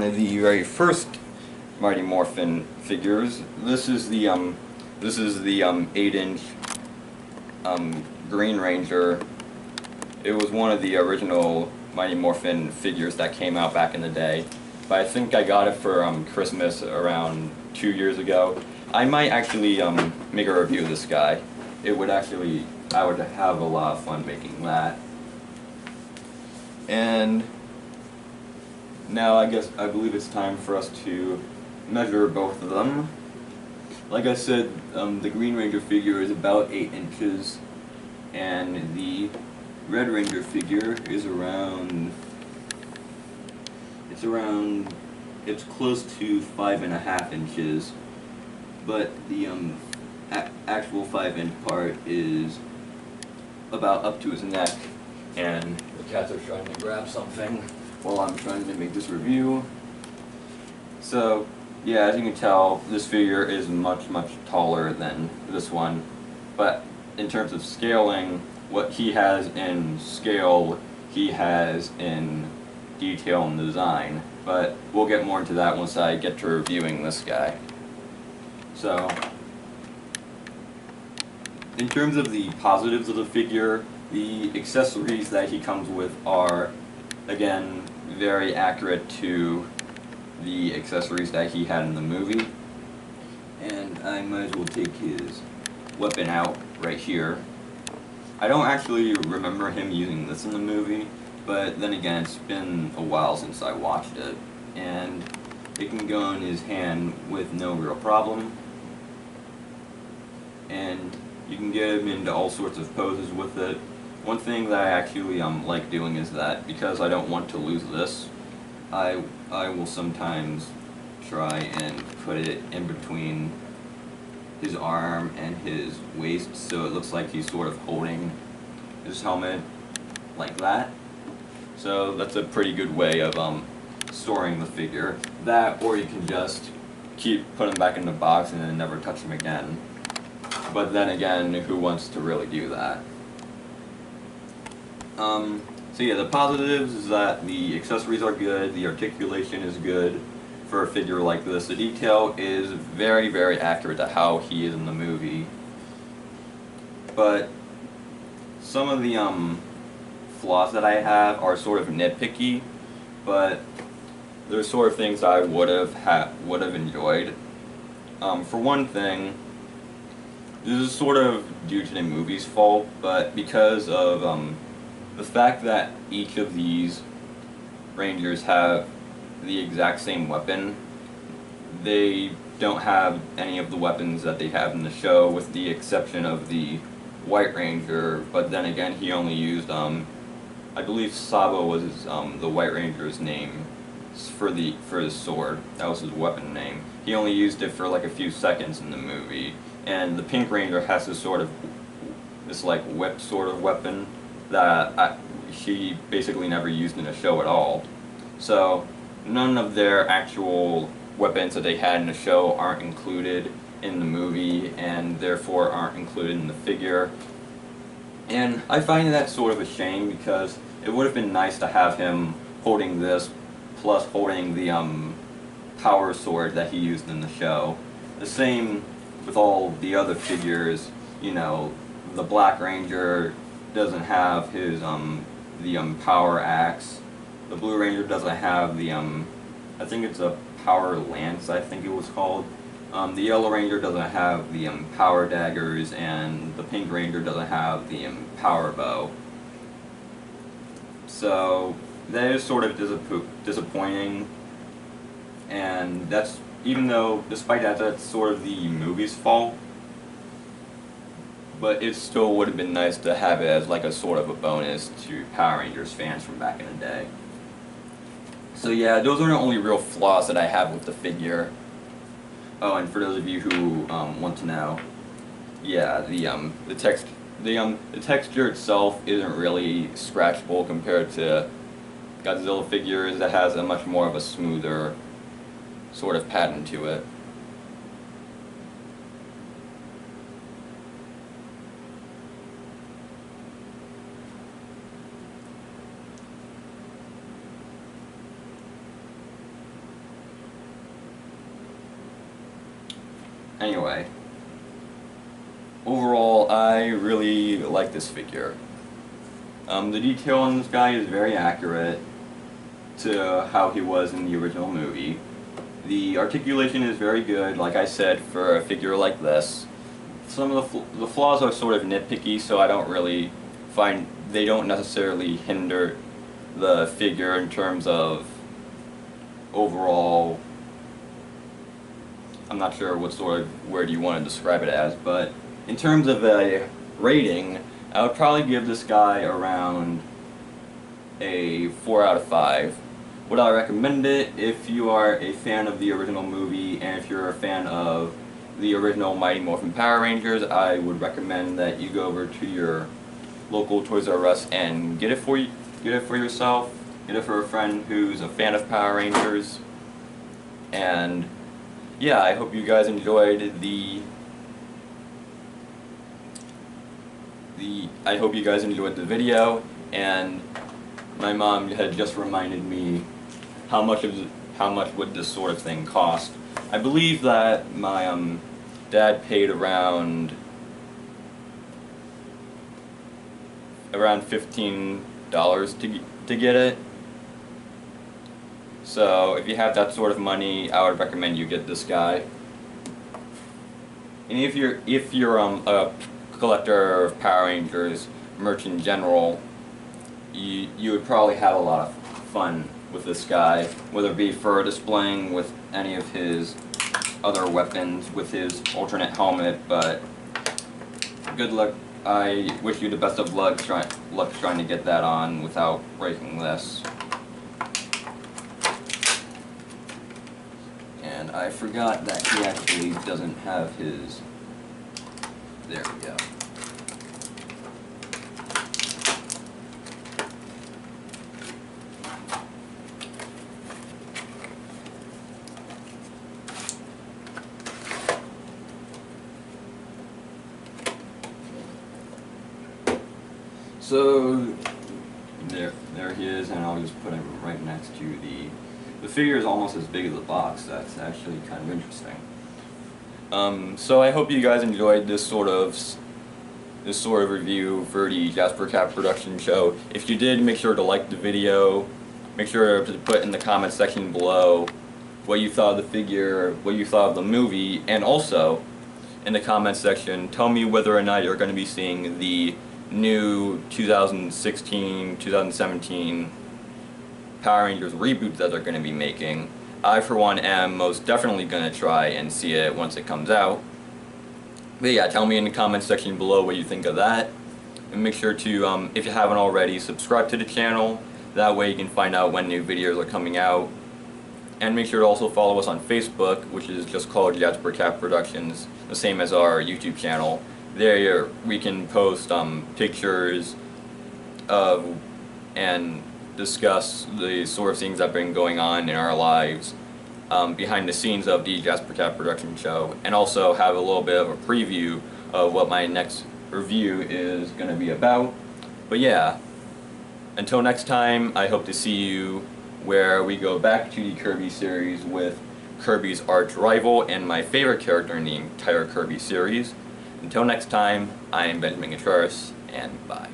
the very first Mighty Morphin figures. This is the 8-inch Green Ranger. It was one of the original Mighty Morphin figures that came out back in the day, but I think I got it for Christmas around 2 years ago. I might actually make a review of this guy. I would have a lot of fun making that. And now I believe it's time for us to measure both of them. Like I said, the Green Ranger figure is about 8 inches, and the Red Ranger figure is it's close to 5.5 inches, but the actual 5-inch part is about up to his neck, and the cats are trying to grab something while I'm trying to make this review. So, yeah, as you can tell, this figure is much taller than this one, but in terms of scaling, what he has in scale, he has in detail and design, but we'll get more into that once I get to reviewing this guy. So, in terms of the positives of the figure, the accessories that he comes with are, again, very accurate to the accessories that he had in the movie. And I might as well take his weapon out right here. I don't actually remember him using this in the movie, but then again, it's been a while since I watched it, and it can go in his hand with no real problem. And you can get him into all sorts of poses with it. One thing that I actually like doing is that, because I don't want to lose this, I will sometimes try and put it in between his arm and his waist, so it looks like he's sort of holding his helmet like that. So that's a pretty good way of storing the figure. That, or you can just put him back in the box and then never touch him again. But then again, who wants to really do that? So yeah, the positives is that the accessories are good, the articulation is good for a figure like this. The detail is very accurate to how he is in the movie. But some of the flaws that I have are sort of nitpicky, but they're sort of things I would have enjoyed. For one thing, this is sort of due to the movie's fault, but because of the fact that each of these Rangers have the exact same weapon, they don't have any of the weapons that they have in the show, with the exception of the White Ranger. But then again, he only used, I believe Sabo was the White Ranger's name for his sword. That was his weapon name. He only used it for like a few seconds in the movie. And the Pink Ranger has this like whip sort of weapon that she basically never used in the show at all. So none of their actual weapons that they had in the show aren't included in the movie, and therefore aren't included in the figure. And I find that sort of a shame, because it would have been nice to have him holding this, plus holding the power sword that he used in the show. The same with all the other figures. You know, the Black Ranger doesn't have his the power axe. The Blue Ranger doesn't have the I think it's a power lance, I think it was called. The Yellow Ranger doesn't have the power daggers, and the Pink Ranger doesn't have the power bow. So that is sort of disappointing, and despite that, that's sort of the movie's fault. But it still would have been nice to have it as like a sort of a bonus to Power Rangers fans from back in the day. So yeah, those are the only real flaws that I have with the figure. Oh, and for those of you who want to know, yeah, the texture itself isn't really scratchable compared to Godzilla figures that has a much more of a smoother sort of pattern to it. Anyway, overall, I really like this figure. The detail on this guy is very accurate to how he was in the original movie. The articulation is very good, like I said, for a figure like this. Some of the flaws are sort of nitpicky, so I don't really find they don't necessarily hinder the figure in terms of overall. I'm not sure what sort of word you want to describe it as, but in terms of a rating, I would probably give this guy around a 4 out of 5. Would I recommend it? If you are a fan of the original movie and if you're a fan of the original Mighty Morphin Power Rangers, I would recommend that you go over to your local Toys R Us and get it for yourself, get it for a friend who's a fan of Power Rangers. And yeah, I hope you guys enjoyed I hope you guys enjoyed the video, and my mom had just reminded me how much would this sort of thing cost. I believe that my dad paid around $15 to get it. So if you have that sort of money, I would recommend you get this guy. And if you're a collector of Power Rangers merch in general, you would probably have a lot of fun with this guy, whether it be for displaying with any of his other weapons, with his alternate helmet. But good luck. I wish you the best of luck trying to get that on without breaking this. And I forgot that he actually doesn't have his. There we go. So there he is, and I'll just put him right next to the figure is almost as big as the box. That's actually kind of interesting. So I hope you guys enjoyed this sort of review for the Jasper Cat production show. If you did, make sure to like the video. Make sure to put in the comment section below what you thought of the figure, what you thought of the movie, and also in the comment section tell me whether or not you're going to be seeing the new 2016-2017 Power Rangers reboot that they're going to be making. I, for one, am most definitely going to try and see it once it comes out. But yeah, tell me in the comment section below what you think of that. And make sure to, if you haven't already, subscribe to the channel. That way you can find out when new videos are coming out. And make sure to also follow us on Facebook, which is just called Jasper Cat Productions, the same as our YouTube channel. There we can post pictures of and discuss the sort of things that have been going on in our lives behind the scenes of the Jasper Cat production show, and also have a little bit of a preview of what my next review is going to be about. But yeah, until next time, I hope to see you where we go back to the Kirby series with Kirby's arch rival and my favorite character in the entire Kirby series. Until next time, I am Benjamin Contreras, and bye.